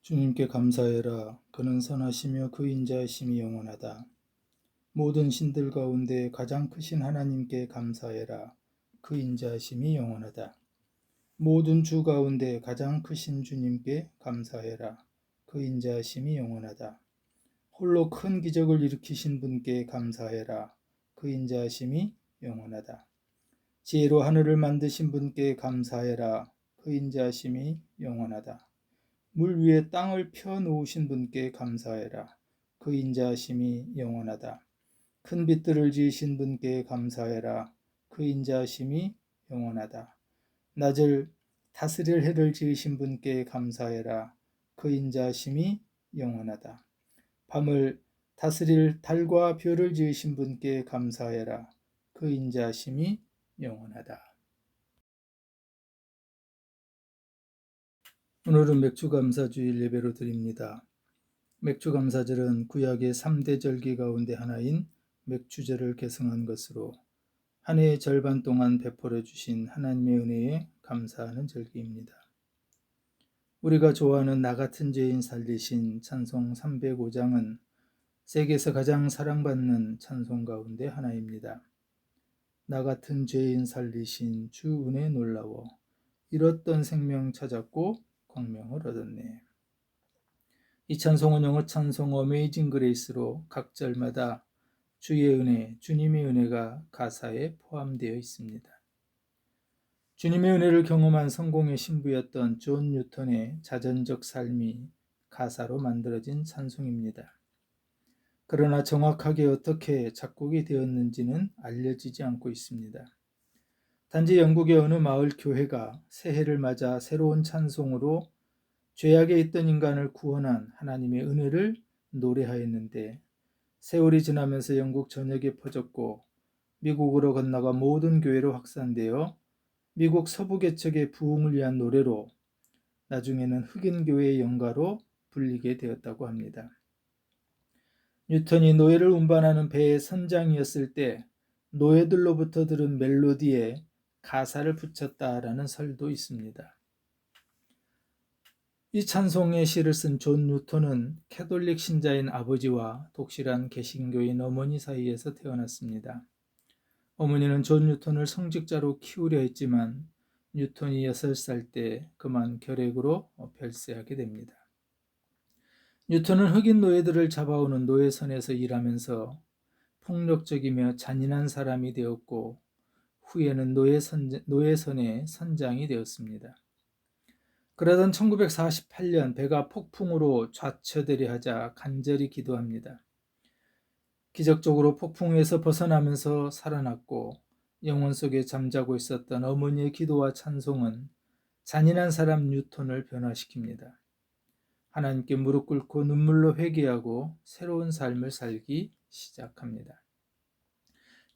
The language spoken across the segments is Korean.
주님께 감사해라. 그는 선하시며 그 인자하심이 영원하다. 모든 신들 가운데 가장 크신 하나님께 감사해라. 그 인자하심이 영원하다. 모든 주 가운데 가장 크신 주님께 감사해라. 그 인자하심이 영원하다. 홀로 큰 기적을 일으키신 분께 감사해라. 그 인자하심이 영원하다. 지혜로 하늘을 만드신 분께 감사해라. 그 인자하심이 영원하다. 물 위에 땅을 펴 놓으신 분께 감사해라. 그 인자하심이 영원하다. 큰 빛들을 지으신 분께 감사해라. 그 인자하심이 영원하다. 낮을 다스릴 해를 지으신 분께 감사해라. 그 인자하심이 영원하다. 밤을 다스릴 달과 별을 지으신 분께 감사해라. 그 인자하심이 영원하다. 오늘은 맥주감사주일 예배로 드립니다. 맥주감사절은 구약의 3대 절기 가운데 하나인 맥주절을 계승한 것으로 한 해의 절반 동안 베풀어 주신 하나님의 은혜에 감사하는 절기입니다. 우리가 좋아하는 나 같은 죄인 살리신 찬송 305장은 세계에서 가장 사랑받는 찬송 가운데 하나입니다. 나 같은 죄인 살리신 주 은혜 놀라워 잃었던 생명 찾았고 광명을 얻었네. 이 찬송은 영어 찬송 어메이징 그레이스로 각 절마다 주의 은혜, 주님의 은혜가 가사에 포함되어 있습니다. 주님의 은혜를 경험한 성공의 신부였던 존 뉴턴의 자전적 삶이 가사로 만들어진 찬송입니다. 그러나 정확하게 어떻게 작곡이 되었는지는 알려지지 않고 있습니다. 단지 영국의 어느 마을 교회가 새해를 맞아 새로운 찬송으로 죄악에 있던 인간을 구원한 하나님의 은혜를 노래하였는데 세월이 지나면서 영국 전역에 퍼졌고 미국으로 건너가 모든 교회로 확산되어 미국 서부 개척의 부흥을 위한 노래로 나중에는 흑인 교회의 영가로 불리게 되었다고 합니다. 뉴턴이 노예를 운반하는 배의 선장이었을 때 노예들로부터 들은 멜로디에 가사를 붙였다라는 설도 있습니다. 이 찬송의 시를 쓴 존 뉴턴은 캐톨릭 신자인 아버지와 독실한 개신교인 어머니 사이에서 태어났습니다. 어머니는 존 뉴턴을 성직자로 키우려 했지만 뉴턴이 6살 때 그만 결핵으로 별세하게 됩니다. 뉴턴은 흑인 노예들을 잡아오는 노예선에서 일하면서 폭력적이며 잔인한 사람이 되었고 후에는 노예선의 선장이 되었습니다. 그러던 1948년 배가 폭풍으로 좌처되려 하자 간절히 기도합니다. 기적적으로 폭풍에서 벗어나면서 살아났고 영혼 속에 잠자고 있었던 어머니의 기도와 찬송은 잔인한 사람 뉴턴을 변화시킵니다. 하나님께 무릎 꿇고 눈물로 회개하고 새로운 삶을 살기 시작합니다.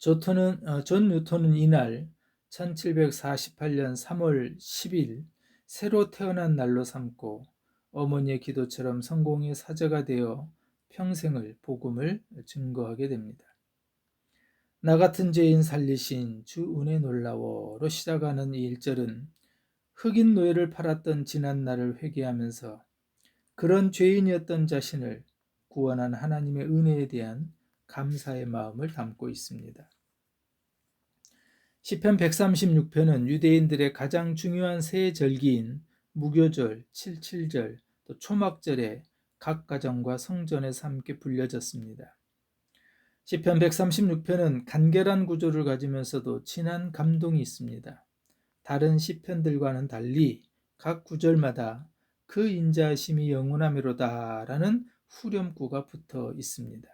존 뉴턴은 이날 1748년 3월 10일 새로 태어난 날로 삼고 어머니의 기도처럼 성공의 사자가 되어 평생을 복음을 증거하게 됩니다. 나 같은 죄인 살리신 주 은혜 놀라워로 시작하는 이 1절은 흑인 노예를 팔았던 지난 날을 회개하면서 그런 죄인이었던 자신을 구원한 하나님의 은혜에 대한 감사의 마음을 담고 있습니다. 시편 136편은 유대인들의 가장 중요한 새 절기인 무교절, 칠칠절, 또 초막절에 각 가정과 성전에서 함께 불려졌습니다. 시편 136편은 간결한 구조를 가지면서도 진한 감동이 있습니다. 다른 시편들과는 달리 각 구절마다 그 인자하심이 영원하미로다 라는 후렴구가 붙어 있습니다.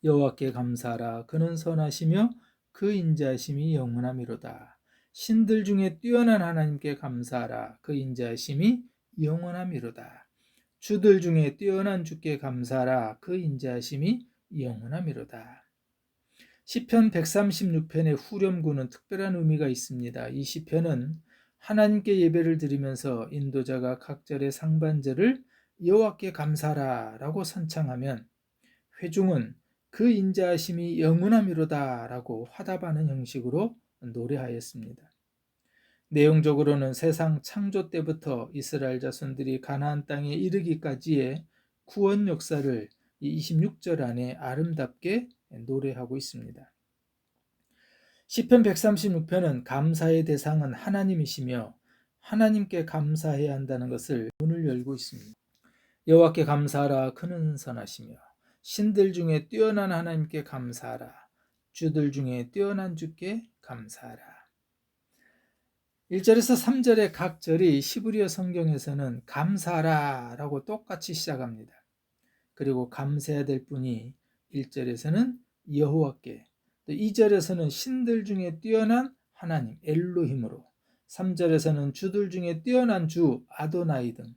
여호와께 감사하라. 그는 선하시며 그 인자하심이 영원하미로다. 신들 중에 뛰어난 하나님께 감사하라. 그 인자하심이 영원하미로다. 주들 중에 뛰어난 주께 감사하라. 그 인자하심이 영원하미로다. 시편 136편의 후렴구는 특별한 의미가 있습니다. 이 시편은 하나님께 예배를 드리면서 인도자가 각 절의 상반절을 여호와께 감사하라 라고 선창하면 회중은 그 인자하심이 영원하미로다 라고 화답하는 형식으로 노래하였습니다. 내용적으로는 세상 창조 때부터 이스라엘 자손들이 가나안 땅에 이르기까지의 구원 역사를 이 26절 안에 아름답게 노래하고 있습니다. 시편 136편은 감사의 대상은 하나님이시며 하나님께 감사해야 한다는 것을 문을 열고 있습니다. 여호와께 감사하라, 그는 선하시며 신들 중에 뛰어난 하나님께 감사하라, 주들 중에 뛰어난 주께 감사하라. 1절에서 3절의 각 절이 히브리어 성경에서는 감사하라 라고 똑같이 시작합니다. 그리고 감사해야 될 분이 1절에서는 여호와께, 또 2절에서는 신들 중에 뛰어난 하나님 엘로힘으로, 3절에서는 주들 중에 뛰어난 주 아도나이 등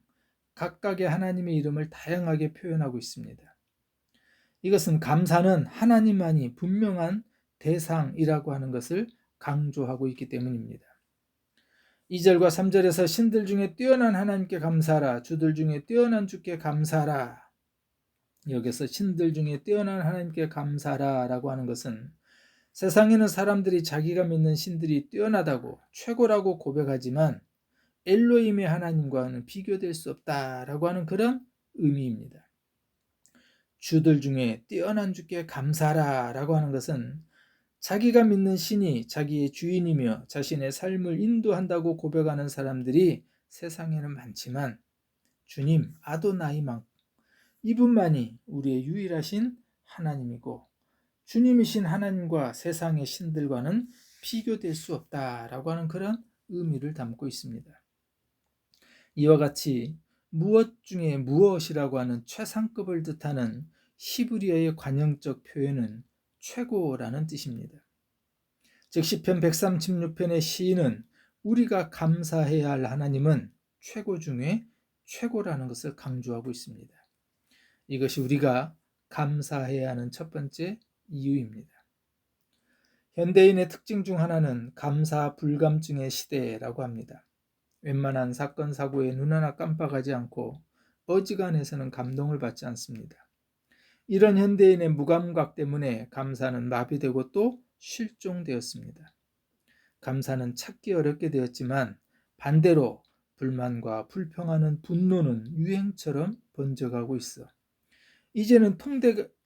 각각의 하나님의 이름을 다양하게 표현하고 있습니다. 이것은 감사는 하나님만이 분명한 대상이라고 하는 것을 강조하고 있기 때문입니다. 2절과 3절에서 신들 중에 뛰어난 하나님께 감사하라, 주들 중에 뛰어난 주께 감사하라. 여기서 신들 중에 뛰어난 하나님께 감사하라 라고 하는 것은 세상에는 사람들이 자기가 믿는 신들이 뛰어나다고 최고라고 고백하지만 엘로힘의 하나님과는 비교될 수 없다라고 하는 그런 의미입니다. 주들 중에 뛰어난 주께 감사하라 라고 하는 것은 자기가 믿는 신이 자기의 주인이며 자신의 삶을 인도한다고 고백하는 사람들이 세상에는 많지만 주님 아도나이만큼 이분만이 우리의 유일하신 하나님이고 주님이신 하나님과 세상의 신들과는 비교될 수 없다라고 하는 그런 의미를 담고 있습니다. 이와 같이 무엇 중에 무엇이라고 하는 최상급을 뜻하는 히브리어의 관형적 표현은 최고라는 뜻입니다. 즉 시편 136편의 시인은 우리가 감사해야 할 하나님은 최고 중에 최고라는 것을 강조하고 있습니다. 이것이 우리가 감사해야 하는 첫 번째 이유입니다. 현대인의 특징 중 하나는 감사 불감증의 시대라고 합니다. 웬만한 사건 사고에 눈 하나 깜빡하지 않고 어지간해서는 감동을 받지 않습니다. 이런 현대인의 무감각 때문에 감사는 마비되고 또 실종되었습니다. 감사는 찾기 어렵게 되었지만 반대로 불만과 불평하는 분노는 유행처럼 번져가고 있어 이제는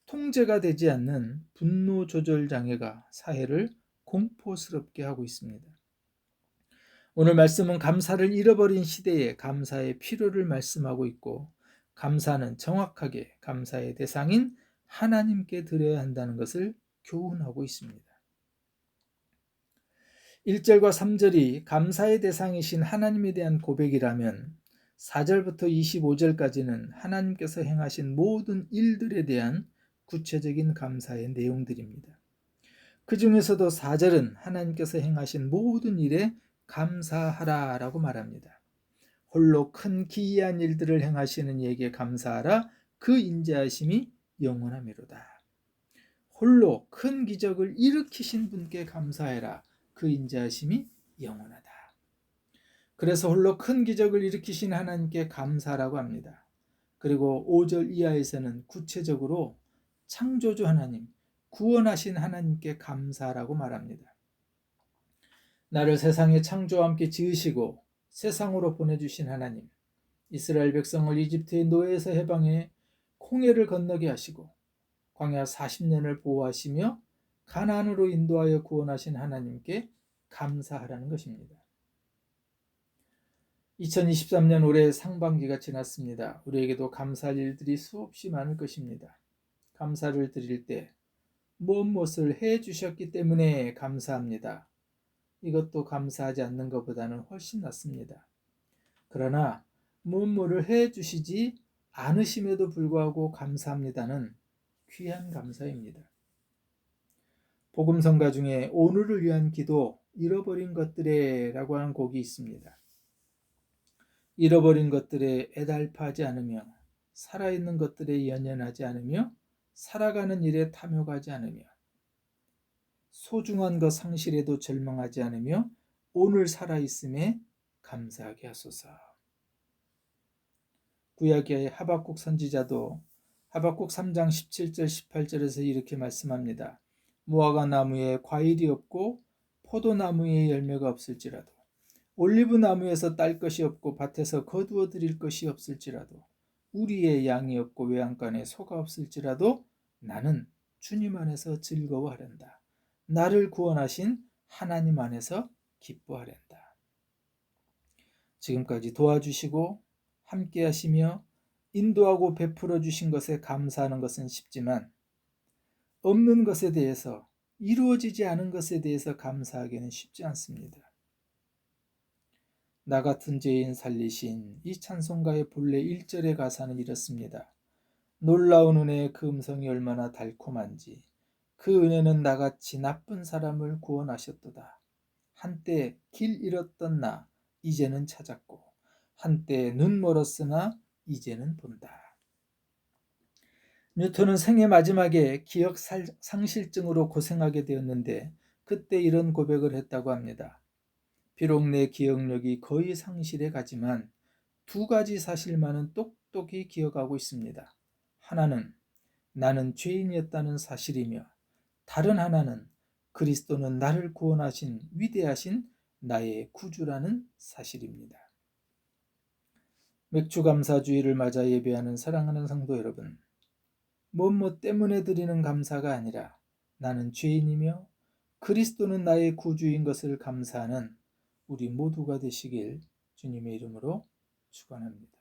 통제가 되지 않는 분노 조절 장애가 사회를 공포스럽게 하고 있습니다. 오늘 말씀은 감사를 잃어버린 시대에 감사의 필요를 말씀하고 있고 감사는 정확하게 감사의 대상인 하나님께 드려야 한다는 것을 교훈하고 있습니다. 1절과 3절이 감사의 대상이신 하나님에 대한 고백이라면 4절부터 25절까지는 하나님께서 행하신 모든 일들에 대한 구체적인 감사의 내용들입니다. 그 중에서도 4절은 하나님께서 행하신 모든 일에 감사하라 라고 말합니다. 홀로 큰 기이한 일들을 행하시는 이에게 감사하라, 그 인자하심이 영원하미로다. 홀로 큰 기적을 일으키신 분께 감사해라, 그 인자하심이 영원하다. 그래서 홀로 큰 기적을 일으키신 하나님께 감사라고 합니다. 그리고 5절 이하에서는 구체적으로 창조주 하나님, 구원하신 하나님께 감사라고 말합니다. 나를 세상의 창조와 함께 지으시고 세상으로 보내주신 하나님, 이스라엘 백성을 이집트의 노예에서 해방해 홍해를 건너게 하시고 광야 40년을 보호하시며 가나안으로 인도하여 구원하신 하나님께 감사하라는 것입니다. 2023년 올해 상반기가 지났습니다. 우리에게도 감사할 일들이 수없이 많을 것입니다. 감사를 드릴 때 무엇을 해 주셨기 때문에 감사합니다. 이것도 감사하지 않는 것보다는 훨씬 낫습니다. 그러나 무엇을 해 주시지 않으심에도 불구하고 감사합니다는 귀한 감사입니다. 복음성가 중에 오늘을 위한 기도, 잃어버린 것들에 라고 하는 곡이 있습니다. 잃어버린 것들에 애달파하지 않으며 살아있는 것들에 연연하지 않으며 살아가는 일에 탐욕하지 않으며 소중한 것 상실에도 절망하지 않으며 오늘 살아있음에 감사하게 하소서. 구약의 하박국 선지자도 하박국 3장 17절 18절에서 이렇게 말씀합니다. 무화과 나무에 과일이 없고 포도나무에 열매가 없을지라도 올리브 나무에서 딸 것이 없고 밭에서 거두어 드릴 것이 없을지라도 우리의 양이 없고 외양간에 소가 없을지라도 나는 주님 안에서 즐거워하련다. 나를 구원하신 하나님 안에서 기뻐하련다. 지금까지 도와주시고 함께 하시며 인도하고 베풀어 주신 것에 감사하는 것은 쉽지만 없는 것에 대해서, 이루어지지 않은 것에 대해서 감사하기는 쉽지 않습니다. 나 같은 죄인 살리신 이 찬송가의 본래 1절의 가사는 이렇습니다. 놀라운 은혜의 그 음성이 얼마나 달콤한지 그 은혜는 나같이 나쁜 사람을 구원하셨도다. 한때 길 잃었던 나 이제는 찾았고 한때 눈 멀었으나 이제는 본다. 뉴턴은 생애 마지막에 기억 상실증으로 고생하게 되었는데 그때 이런 고백을 했다고 합니다. 비록 내 기억력이 거의 상실해 가지만 두 가지 사실만은 똑똑히 기억하고 있습니다. 하나는 나는 죄인이었다는 사실이며 다른 하나는 그리스도는 나를 구원하신 위대하신 나의 구주라는 사실입니다. 맥주감사주의를 맞아 예배하는 사랑하는 성도 여러분, 무엇 때문에 드리는 감사가 아니라 나는 죄인이며 그리스도는 나의 구주인 것을 감사하는 우리 모두가 되시길 주님의 이름으로 축원합니다.